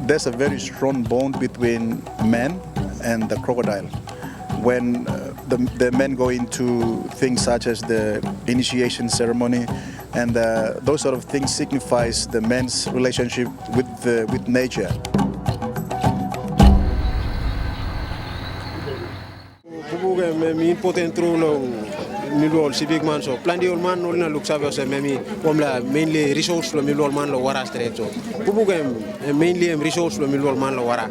there's a very strong bond between man and the crocodile. When the men go into things such as the initiation ceremony, and those sort of things signifies the man's relationship with nature. Sepik man so plan di man olna luksabe so memi omla mainly resource lo milol man lo wara straight so bubugem mainly resource lo milol man lo wara.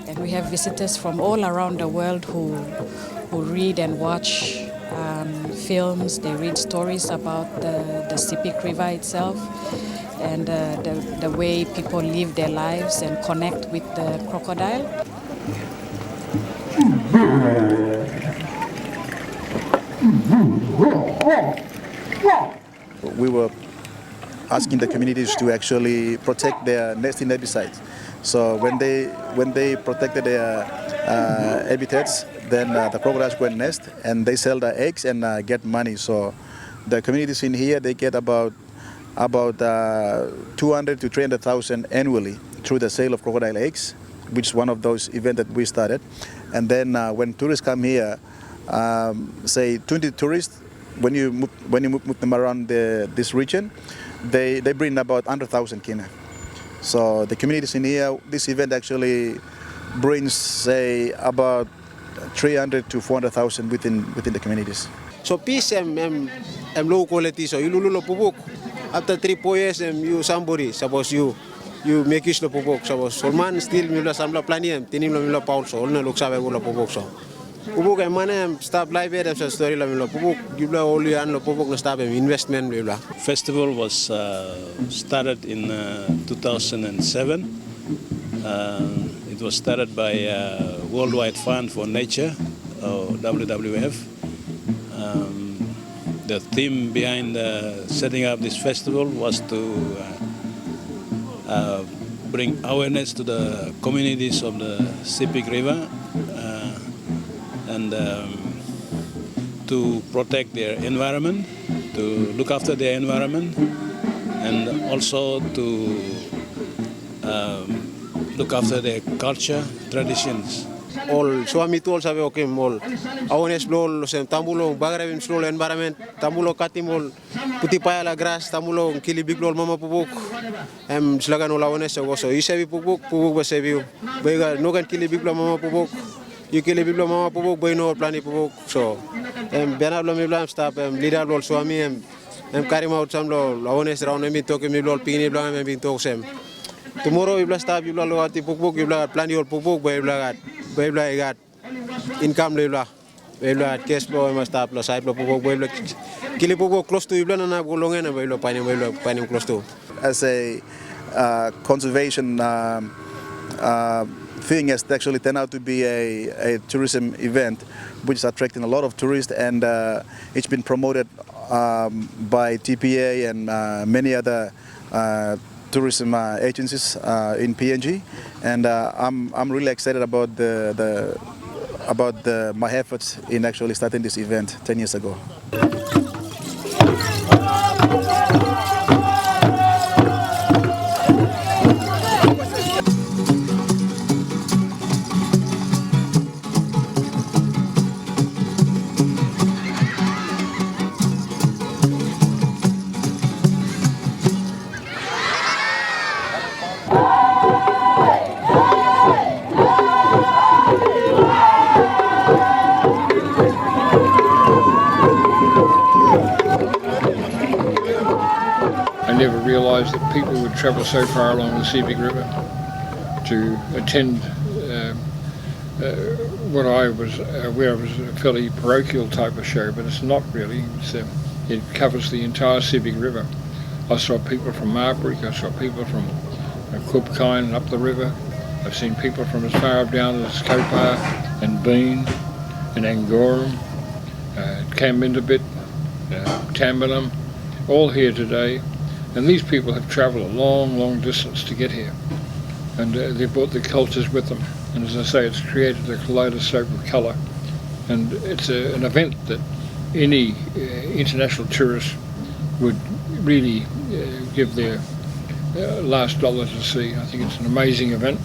And we have visitors from all around the world who read and watch films. They read stories about the Sepik River itself, and the way people live their lives and connect with the crocodile. We were asking the communities to actually protect their nesting habitats. So when they protected their habitats, then the crocodiles go and nest, and they sell the eggs and get money. So the communities in here, they get about 200 to 300,000 annually through the sale of crocodile eggs, which is one of those events that we started. And then when tourists come here, say 20 tourists, when you move them around this region, they bring about 100,000 kina. So the communities in here, this event actually brings, say, about 300 to 400,000 within the communities. So peace am low quality, so you lululo pupuk. After 3-4 years, you somebody, suppose you make use of the pupuk. Suppose Solman still mula samla planiam, tinim la mula paul so, olna luksa be gula pupuk so. Pupuk am mana stop live there so story la mula pupuk, gibla only an la pupuk na stop investment mula. Festival was started in 2007. It was started by Worldwide Fund for Nature, or WWF. The theme behind setting up this festival was to bring awareness to the communities of the Sepik River and to protect their environment, to look after their environment, and also to look after their culture, traditions. All suami tu all sabe okay all awareness blol sem tambulo bagrevim slow environment tambulo katimol puti paya la grass tambulo kili big blol mama pupuk silakan ul awareness so isebi pupuk besebi bega no kan kili big blol mama pupuk you kili big blol mama pupuk boy no plani pupuk so bena blol mi blam stop leader blol suami carry out some awareness round mi to ke mi blol pini blam mi to sem tomorrow you blast stop you blol ati pupuk you blast plani ol pupuk boy blagat I got income level. Level cash flow must stop. Lo side lo pupuk level. Kili pupuk close to level na gulongan na level panim close to. As a conservation thing, has actually turned out to be a tourism event, which is attracting a lot of tourists, and it's been promoted by TPA and many other tourism agencies in PNG, and I'm really excited about my efforts in actually starting this event 10 years ago. I never realised that people would travel so far along the Sepik River to attend what I was aware of as a fairly parochial type of show, but it's not really. It covers the entire Sepik River. I saw people from Marlborough, I saw people from Kupkine and up the river. I've seen people from as far up down as Kopar and Bean and Angoram, Kambindabit, Tambalam, all here today. And these people have travelled a long, long distance to get here. And they brought their cultures with them. And as I say, it's created a kaleidoscope of colour. And it's an event that any international tourist would really give their last dollar to see. I think it's an amazing event.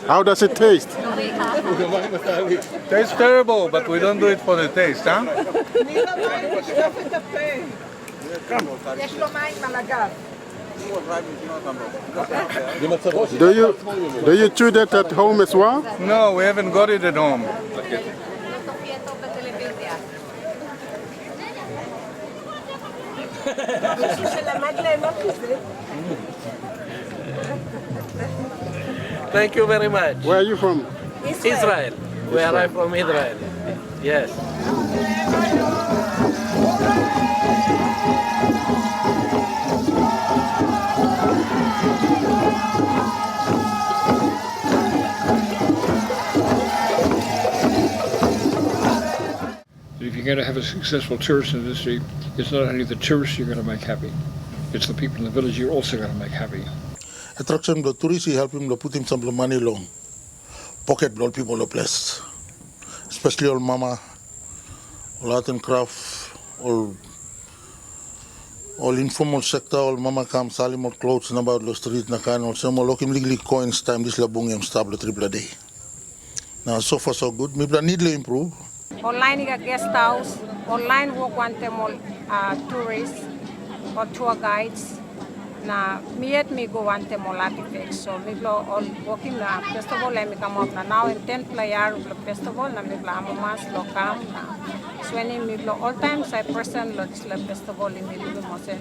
How does it taste? Tastes terrible, but we don't do it for the taste, huh? Do you chew that at home as well? No, we haven't got it at home. Thank you very much. Where are you from? Israel. We are from Israel. Yes. If you're going to have a successful tourist industry, it's not only the tourists you're going to make happy, it's the people in the village you're also going to make happy. Attraction the tourists, help him to put him some money long. Pocket all people the place. Especially all mama, all art and craft, all informal sector, all mama come selling more clothes about the street na kan all some look him legally coins time this labung him stable triple day. Now so far so good. Maybe need to improve. Online guest house, online work one tourists or tour guides. Na miet mi go one artifacts. So we go all working na festival and we come up now in 10th player festival na mi bla amas lokam na. So when mi bla all times I present this festival in mi bla mosen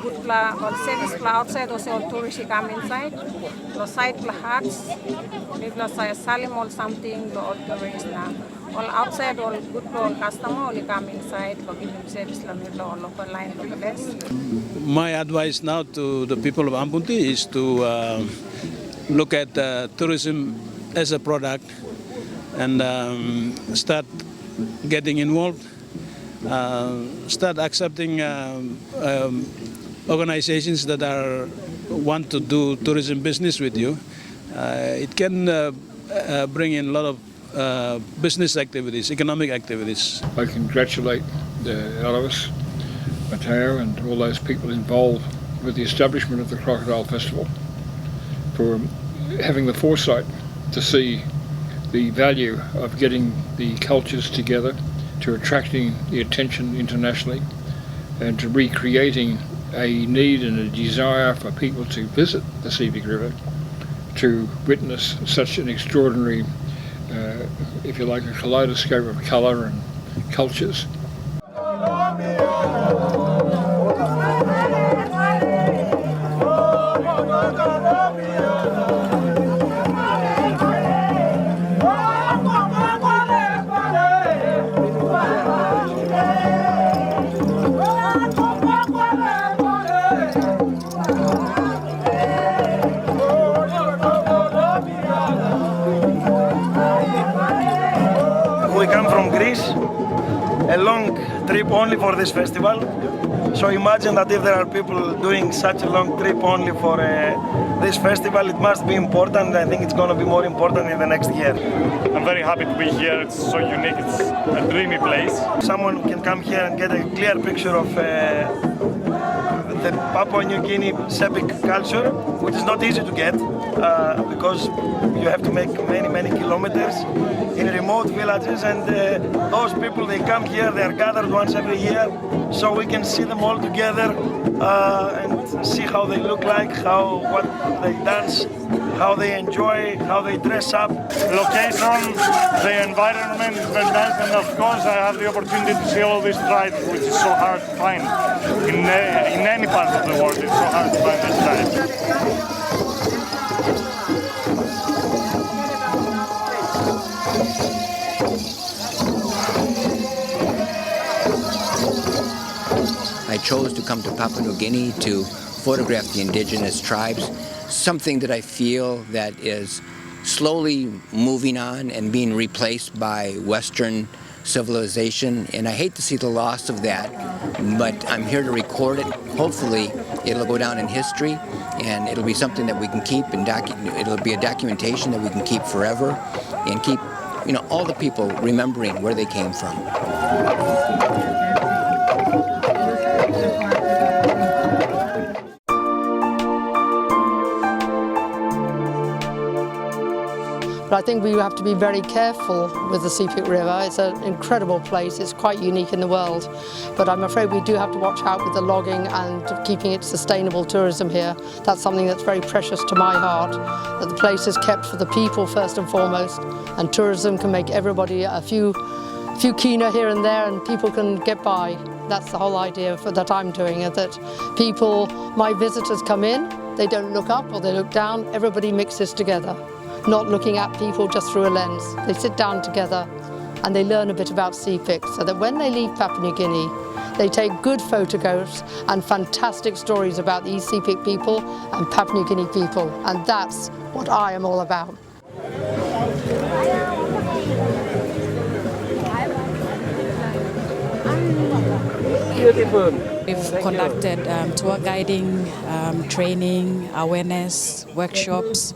good bla all service bla outside also all tourists come inside. The side bla huts mi bla say salim all something the all tourists na. All outside, all good all customer, only come inside, give them service, all local line, local less. My advice now to the people of Ambunti is to look at tourism as a product and start getting involved, start accepting organizations that want to do tourism business with you. It can bring in a lot of business activities, economic activities. I congratulate Elvis, Mateo and all those people involved with the establishment of the Crocodile Festival for having the foresight to see the value of getting the cultures together, to attracting the attention internationally and to recreating a need and a desire for people to visit the Sepik River to witness such an extraordinary if you like, a kaleidoscope of colour and cultures. We come from Greece, a long trip only for this festival. So imagine that if there are people doing such a long trip only for this festival, it must be important. I think it's going to be more important in the next year. I'm very happy to be here. It's so unique. It's a dreamy place. Someone can come here and get a clear picture of the Papua New Guinea Sepik culture, which is not easy to get because you have to make many kilometers in remote villages, and those people, they come here, they are gathered once every year, so we can see them all together and see how they look like, what they dance, how they enjoy, how they dress up. Location, the environment is very nice, and of course I have the opportunity to see all these tribes, which is so hard to find. In any part of the world, it's so hard to find these tribes. I chose to come to Papua New Guinea to photograph the indigenous tribes, something that I feel that is slowly moving on and being replaced by Western civilization, and I hate to see the loss of that, but I'm here to record it. Hopefully it'll go down in history, and it'll be something that we can keep, and it'll be a documentation that we can keep forever, and keep, you know, all the people remembering where they came from. But I think we have to be very careful with the Sepik River. It's an incredible place. It's quite unique in the world. But I'm afraid we do have to watch out with the logging and keeping it sustainable tourism here. That's something that's very precious to my heart, that the place is kept for the people first and foremost, and tourism can make everybody a few keener here and there, and people can get by. That's the whole idea that I'm doing, is that people, my visitors come in, they don't look up or they look down, everybody mixes together. Not looking at people just through a lens. They sit down together and they learn a bit about Sepik, so that when they leave Papua New Guinea, they take good photographs and fantastic stories about these Sepik people and Papua New Guinea people, and that's what I am all about. Beautiful. We've conducted tour guiding, training, awareness, workshops,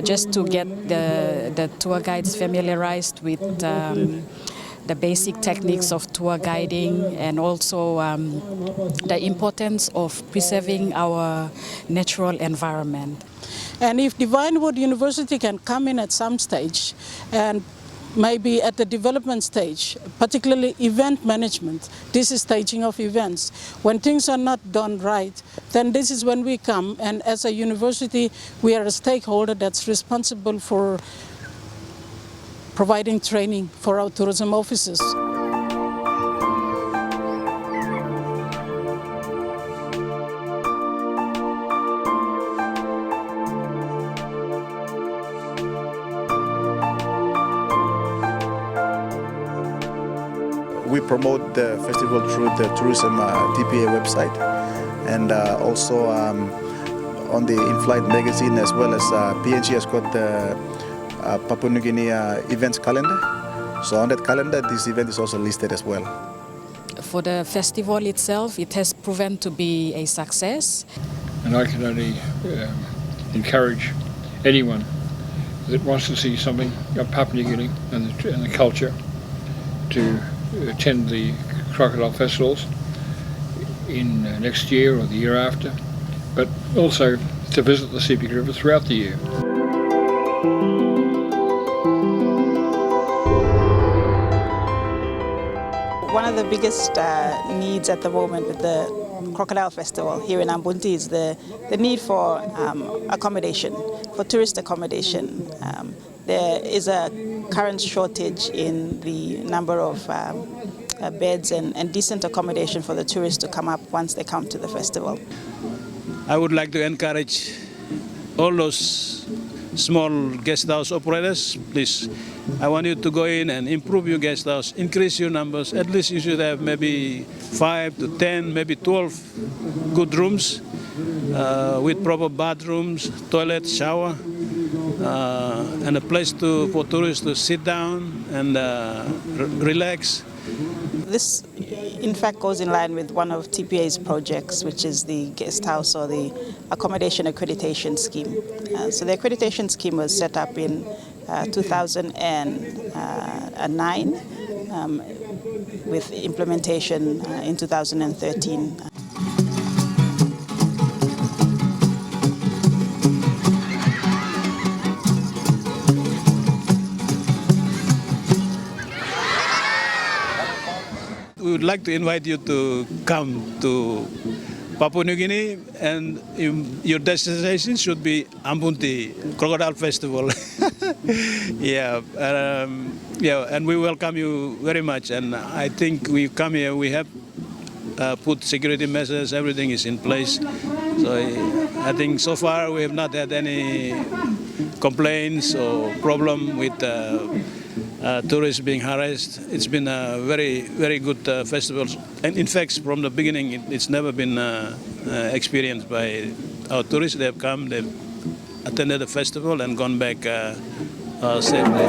just to get the tour guides familiarized with the basic techniques of tour guiding, and also the importance of preserving our natural environment. And if Divine Word University can come in at some stage, and maybe at the development stage, particularly event management, this is staging of events. When things are not done right, then this is when we come, and as a university, we are a stakeholder that's responsible for providing training for our tourism officers. We promote the festival through the tourism TPA website, and also on the in-flight magazine, as well as PNG has got the Papua New Guinea events calendar. So on that calendar, this event is also listed as well. For the festival itself, it has proven to be a success. And I can only encourage anyone that wants to see something of Papua New Guinea and the culture to attend the crocodile festivals in next year or the year after, but also to visit the Sepik River throughout the year. One of the biggest needs at the moment with the Crocodile Festival here in Ambunti is the need for accommodation, for tourist accommodation. There is a current shortage in the number of beds and decent accommodation for the tourists to come up once they come to the festival. I would like to encourage all those small guest house operators, please. I want you to go in and improve your guest house, increase your numbers. At least you should have maybe 5 to 10, maybe 12 good rooms with proper bathrooms, toilet, shower, and a place for tourists to sit down and relax. This, in fact, goes in line with one of TPA's projects, which is the guest house or the accommodation accreditation scheme. So the accreditation scheme was set up in 2009 with implementation in 2013. We would like to invite you to come to Papua New Guinea, and your destination should be Ambunti Crocodile Festival. Yeah, and we welcome you very much. And I think we come here, we have put security measures, everything is in place. So I think so far we have not had any complaints or problem with tourists being harassed. It's been a very, very good festival. And in fact, from the beginning, it's never been experienced by our tourists. They have come, they've attended the festival and gone back safely.